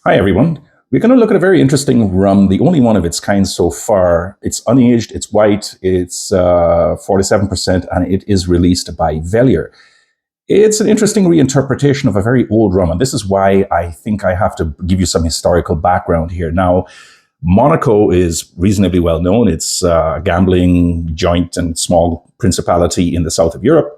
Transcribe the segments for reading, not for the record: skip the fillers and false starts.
Hi, everyone. We're going to look at a very interesting rum, the only one of its kind so far. It's unaged, it's white, it's 47%, and it is released by Velier. It's an interesting reinterpretation of a very old rum, and this is why I think I have to give you some historical background here. Now, Monaco is reasonably well known. It's a gambling joint and small principality in the south of Europe.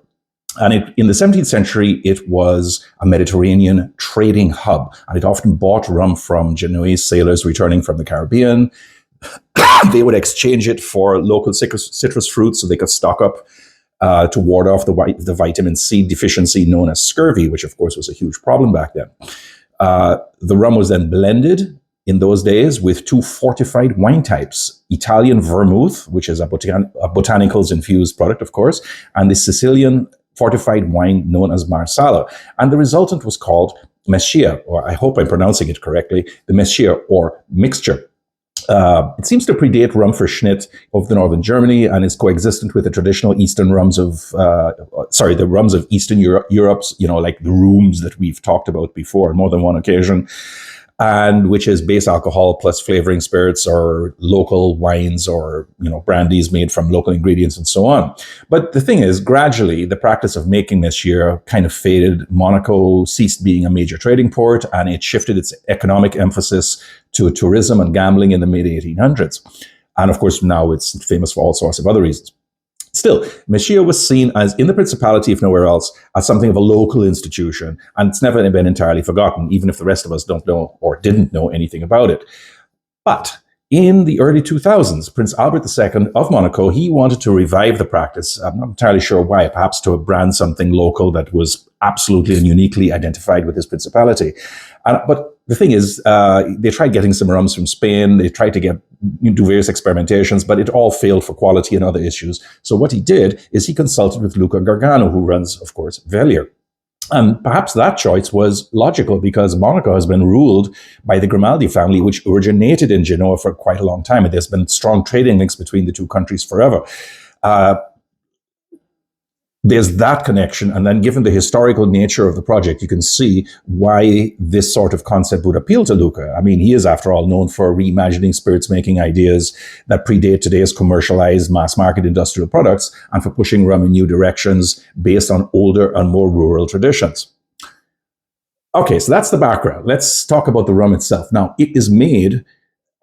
And in the 17th century, it was a Mediterranean trading hub. And it often bought rum from Genoese sailors returning from the Caribbean. They would exchange it for local citrus fruits so they could stock up to ward off the vitamin C deficiency known as scurvy, which, of course, was a huge problem back then. The rum was then blended in those days with two fortified wine types, Italian vermouth, which is a botanicals-infused product, of course, and the Sicilian fortified wine known as Marsala. And the resultant was called Mesccia, or I hope I'm pronouncing it correctly, the Mesccia or mixture. It seems to predate Rumfrischnitt of the northern Germany and is coexistent with the traditional Eastern rums of, the rums of Eastern Europe's, like the rooms that we've talked about before on more than one occasion, and which is base alcohol plus flavoring spirits or local wines or, brandies made from local ingredients and so on. But the thing is, gradually, the practice of making this year kind of faded. Monaco ceased being a major trading port, and it shifted its economic emphasis to tourism and gambling in the mid-1800s. And of course, now it's famous for all sorts of other reasons. Still, Mesccia was seen as, in the Principality, if nowhere else, as something of a local institution, and it's never been entirely forgotten, even if the rest of us don't know or didn't know anything about it. But in the early 2000s, Prince Albert II of Monaco, he wanted to revive the practice. I'm not entirely sure why, perhaps to brand something local that was absolutely and uniquely identified with his principality. But the thing is, they tried getting some rums from Spain. They tried to do various experimentations, but it all failed for quality and other issues. So what he did is he consulted with Luca Gargano, who runs, of course, Velier. And perhaps that choice was logical because Monaco has been ruled by the Grimaldi family, which originated in Genoa for quite a long time. And there's been strong trading links between the two countries forever. There's that connection. And then given the historical nature of the project, you can see why this sort of concept would appeal to Luca. I mean, he is, after all, known for reimagining spirits making ideas that predate today's commercialized mass market industrial products and for pushing rum in new directions based on older and more rural traditions. Okay, so that's the background. Let's talk about the rum itself. Now, it is made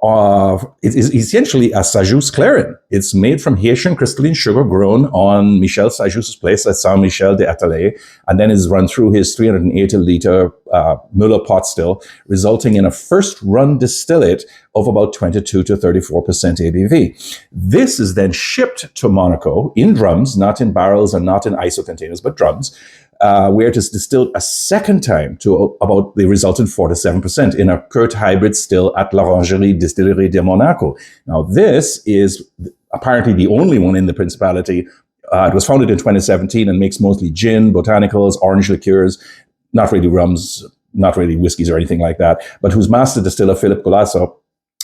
it is essentially a Sajous clairin. It's made from Haitian crystalline sugar grown on Michel Sajous's place at Saint-Michel des Ateliers, and then is run through his 380-liter Müller pot still, resulting in a first-run distillate of about 22 to 34% ABV. This is then shipped to Monaco in drums, not in barrels and not in ISO containers, but drums, where it is distilled a second time to about the resultant 47% in a Kurt hybrid still at l'Orangerie Distillerie de Monaco. Now, this is apparently the only one in the Principality. It was founded in 2017 and makes mostly gin, botanicals, orange liqueurs, not really rums, not really whiskeys or anything like that, but whose master distiller, Philip Golasso,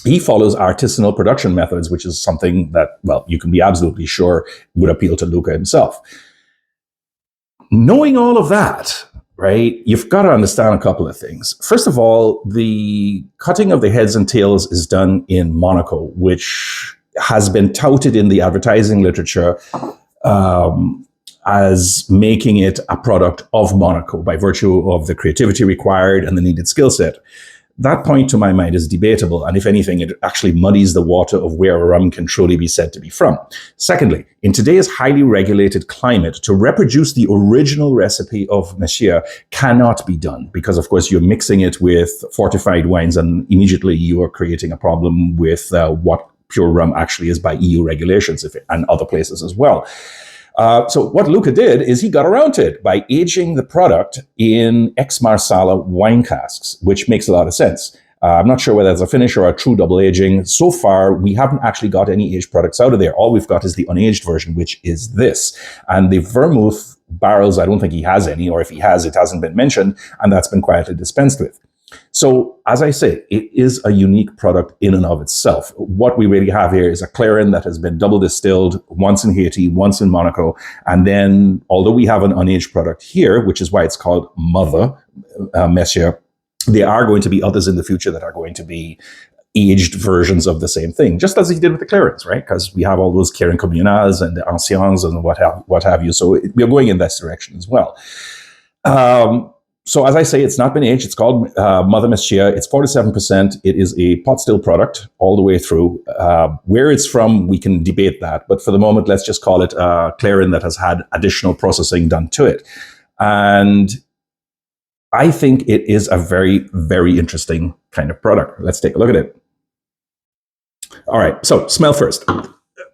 he follows artisanal production methods, which is something that, well, you can be absolutely sure would appeal to Luca himself. Knowing all of that, right, you've got to understand a couple of things. First of all, the cutting of the heads and tails is done in Monaco, which has been touted in the advertising literature as making it a product of Monaco by virtue of the creativity required and the needed skill set. That point, to my mind, is debatable, and if anything, it actually muddies the water of where a rum can truly be said to be from. Secondly, in today's highly regulated climate, to reproduce the original recipe of Mesccia cannot be done because, of course, you're mixing it with fortified wines, and immediately you are creating a problem with what pure rum actually is by EU regulations and other places as well. So what Luca did is he got around to it by aging the product in ex-Marsala wine casks, which makes a lot of sense. I'm not sure whether it's a finish or a true double aging. So far, we haven't actually got any aged products out of there. All we've got is the unaged version, which is this. And the vermouth barrels, I don't think he has any, or if he has, it hasn't been mentioned, and that's been quietly dispensed with. So, as I say, it is a unique product in and of itself. What we really have here is a clairin that has been double distilled once in Haiti, once in Monaco. And then, although we have an unaged product here, which is why it's called Mother Mesccia, There are going to be others in the future that are going to be aged versions of the same thing, just as he did with the Clarins, right? Because we have all those Clarin communals and the anciens and what have you. So we are going in this direction as well. So as I say, it's not been aged. It's called Mother Mesccia. It's 47%. It is a pot still product all the way through. Where it's from, we can debate that. But for the moment, let's just call it Clarin that has had additional processing done to it. And I think it is a very, very interesting kind of product. Let's take a look at it. All right, so smell first.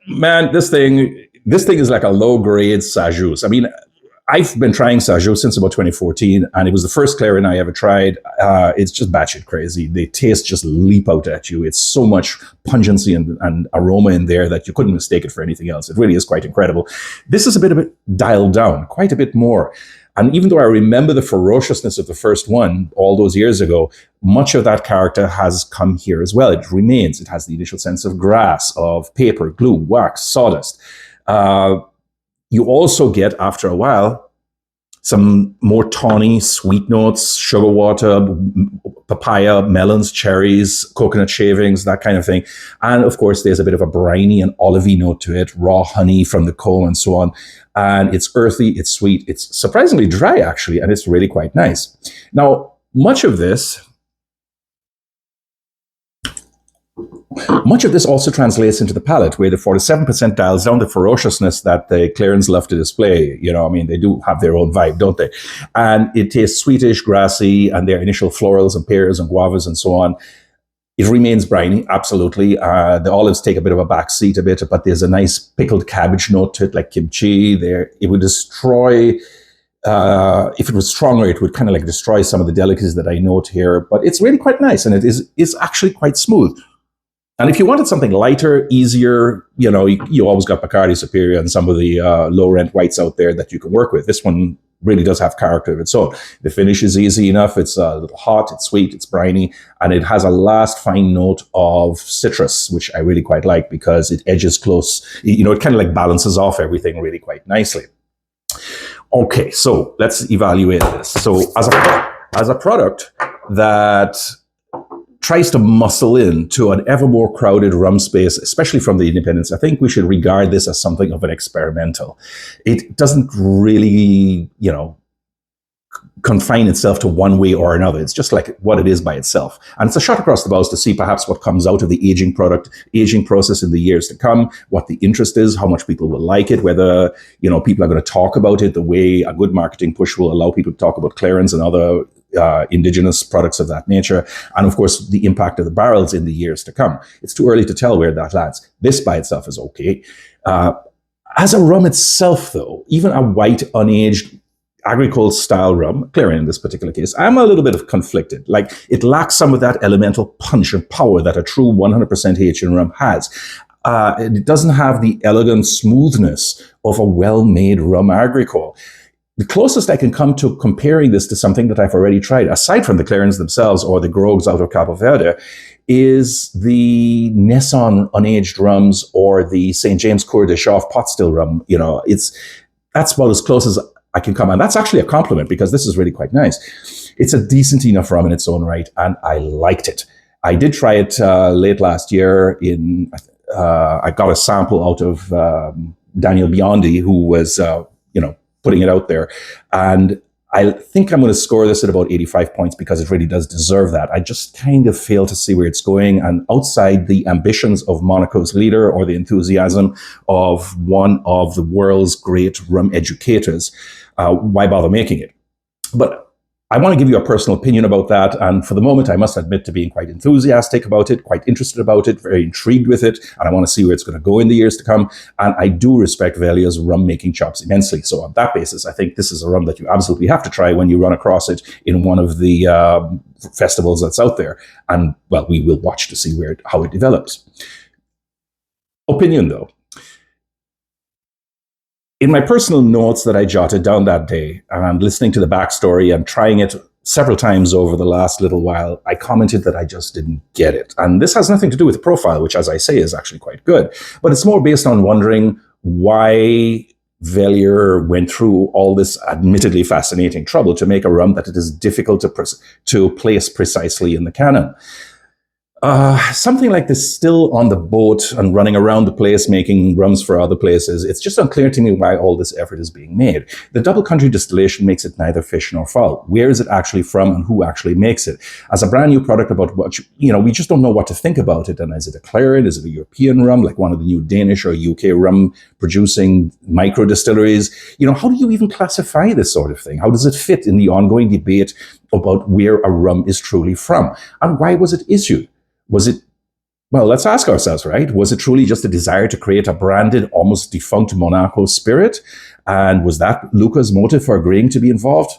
Man, this thing is like a low-grade Sajous. I mean, I've been trying Sajous since about 2014, and it was the first Clarin I ever tried. It's just batshit crazy. The taste just leap out at you. It's so much pungency and aroma in there that you couldn't mistake it for anything else. It really is quite incredible. This is a bit dialed down, quite a bit more. And even though I remember the ferociousness of the first one all those years ago, much of that character has come here as well. It remains. It has the initial sense of grass, of paper, glue, wax, sawdust. You also get, after a while, some more tawny, sweet notes, sugar water, papaya, melons, cherries, coconut shavings, that kind of thing. And of course, there's a bit of a briny and olivey note to it, raw honey from the comb and so on. And it's earthy, it's sweet, it's surprisingly dry, actually, and it's really quite nice. Now, much of this also translates into the palate, where the 47% dials down the ferociousness that the Clarins love to display. You know, I mean, they do have their own vibe, don't they? And it tastes sweetish, grassy, and their initial florals and pears and guavas and so on. It remains briny, absolutely. The olives take a bit of a back seat a bit, but there's a nice pickled cabbage note to it, like kimchi. There, it would destroy. If it was stronger, it would kind of like destroy some of the delicacies that I note here. But it's really quite nice, and it is actually quite smooth. And if you wanted something lighter, easier, you know, you always got Bacardi Superior and some of the low-rent whites out there that you can work with. This one really does have character of its own. The finish is easy enough. It's a little hot, it's sweet, it's briny, and it has a last fine note of citrus, which I really quite like because it edges close. You know, it kind of like balances off everything really quite nicely. Okay, so let's evaluate this. So as a product that tries to muscle into an ever more crowded rum space, especially from the independents, I think we should regard this as something of an experimental. It doesn't really, you know, confine itself to one way or another. It's just like what it is by itself. And it's a shot across the bows to see perhaps what comes out of the aging process in the years to come, what the interest is, how much people will like it, whether, you know, people are going to talk about it the way a good marketing push will allow people to talk about Clarins and other indigenous products of that nature, and of course the impact of the barrels in the years to come. It's too early to tell where that lands. This by itself is okay. As a rum itself, though, even a white, unaged, agricole style rum, Clarin in this particular case, I'm a little bit of conflicted. Like, it lacks some of that elemental punch and power that a true 100% Haitian rum has. It doesn't have the elegant smoothness of a well-made rum agricole. The closest I can come to comparing this to something that I've already tried, aside from the Clarins themselves or the Grogs out of Cabo Verde, is the Nesson unaged rums or the St. James Cour de Chauve pot still rum. You know, that's about as close as I can come. And that's actually a compliment because this is really quite nice. It's a decent enough rum in its own right, and I liked it. I did try it late last year. I got a sample out of Daniel Biondi, who was, putting it out there. And I think I'm going to score this at about 85 points because it really does deserve that. I just kind of fail to see where it's going. And outside the ambitions of Monaco's leader or the enthusiasm of one of the world's great rum educators, why bother making it? But I want to give you a personal opinion about that. And for the moment, I must admit to being quite enthusiastic about it, quite interested about it, very intrigued with it. And I want to see where it's going to go in the years to come. And I do respect Velier's rum making chops immensely. So on that basis, I think this is a rum that you absolutely have to try when you run across it in one of the festivals that's out there. And well, we will watch to see how it develops. Opinion though. In my personal notes that I jotted down that day and listening to the backstory and trying it several times over the last little while, I commented that I just didn't get it. And this has nothing to do with the profile, which, as I say, is actually quite good. But it's more based on wondering why Velier went through all this admittedly fascinating trouble to make a rum that it is difficult to place precisely in the canon. Something like this still on the boat and running around the place making rums for other places. It's just unclear to me why all this effort is being made. The double country distillation makes it neither fish nor fowl. Where is it actually from and who actually makes it? As a brand new product about what, we just don't know what to think about it. And is it a claret? Is it a European rum, like one of the new Danish or UK rum producing micro distilleries? How do you even classify this sort of thing? How does it fit in the ongoing debate about where a rum is truly from? And why was it issued? Was it, well, let's ask ourselves, right? Was it truly just a desire to create a branded, almost defunct Monaco spirit? And was that Luca's motive for agreeing to be involved?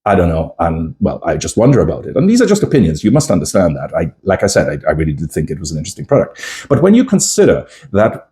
I don't know. And well, I just wonder about it. And these are just opinions. You must understand that. Like I said, I really did think it was an interesting product. But when you consider that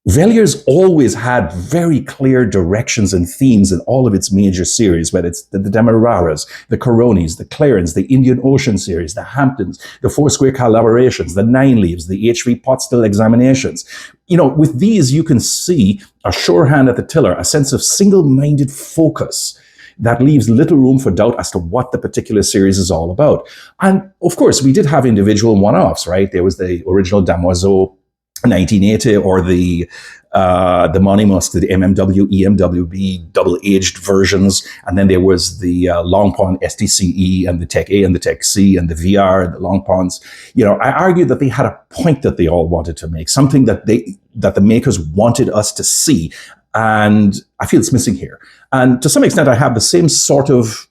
Velier's always had very clear directions and themes in all of its major series, whether it's the Demararas, the Coronis, the Clarence, the Indian Ocean series, the Hamptons, the Four Square collaborations, the Nine Leaves, the H.V. Potstill examinations. With these, you can see a sure hand at the tiller, a sense of single-minded focus that leaves little room for doubt as to what the particular series is all about. And of course, we did have individual one-offs, right? There was the original Damoiseau 1980, or the Monimus, the MMW, EMWB double-aged versions, and then there was the Long Pond STCE and the Tech A and the Tech C and the VR and the Long Ponds. I argue that they had a point that they all wanted to make, something that the makers wanted us to see, and I feel it's missing here. And to some extent, I have the same sort of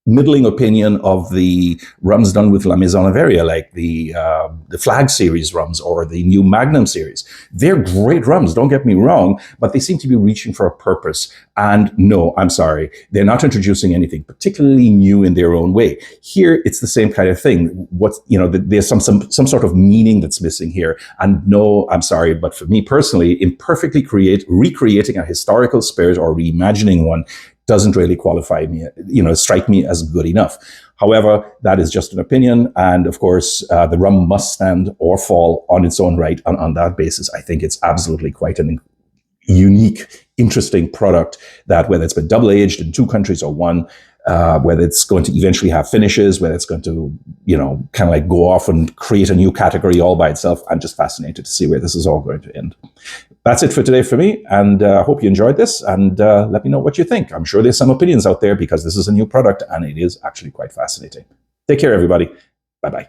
middling opinion of the rums done with La Maison Averia, like the Flag series rums or the new Magnum series. They're great rums, don't get me wrong, but they seem to be reaching for a purpose. And no, I'm sorry, they're not introducing anything particularly new in their own way. Here, it's the same kind of thing. There's some sort of meaning that's missing here. And no, I'm sorry, but for me personally, imperfectly recreating a historical spirit or reimagining one doesn't really qualify me, strike me as good enough. However, that is just an opinion. And of course, the rum must stand or fall on its own right. And on that basis, I think it's absolutely quite an unique, interesting product that, whether it's been double aged in 2 countries or 1, whether it's going to eventually have finishes, whether it's going to, kind of like go off and create a new category all by itself, I'm just fascinated to see where this is all going to end. That's it for today for me, and I hope you enjoyed this, and let me know what you think. I'm sure there's some opinions out there because this is a new product, and it is actually quite fascinating. Take care, everybody. Bye-bye.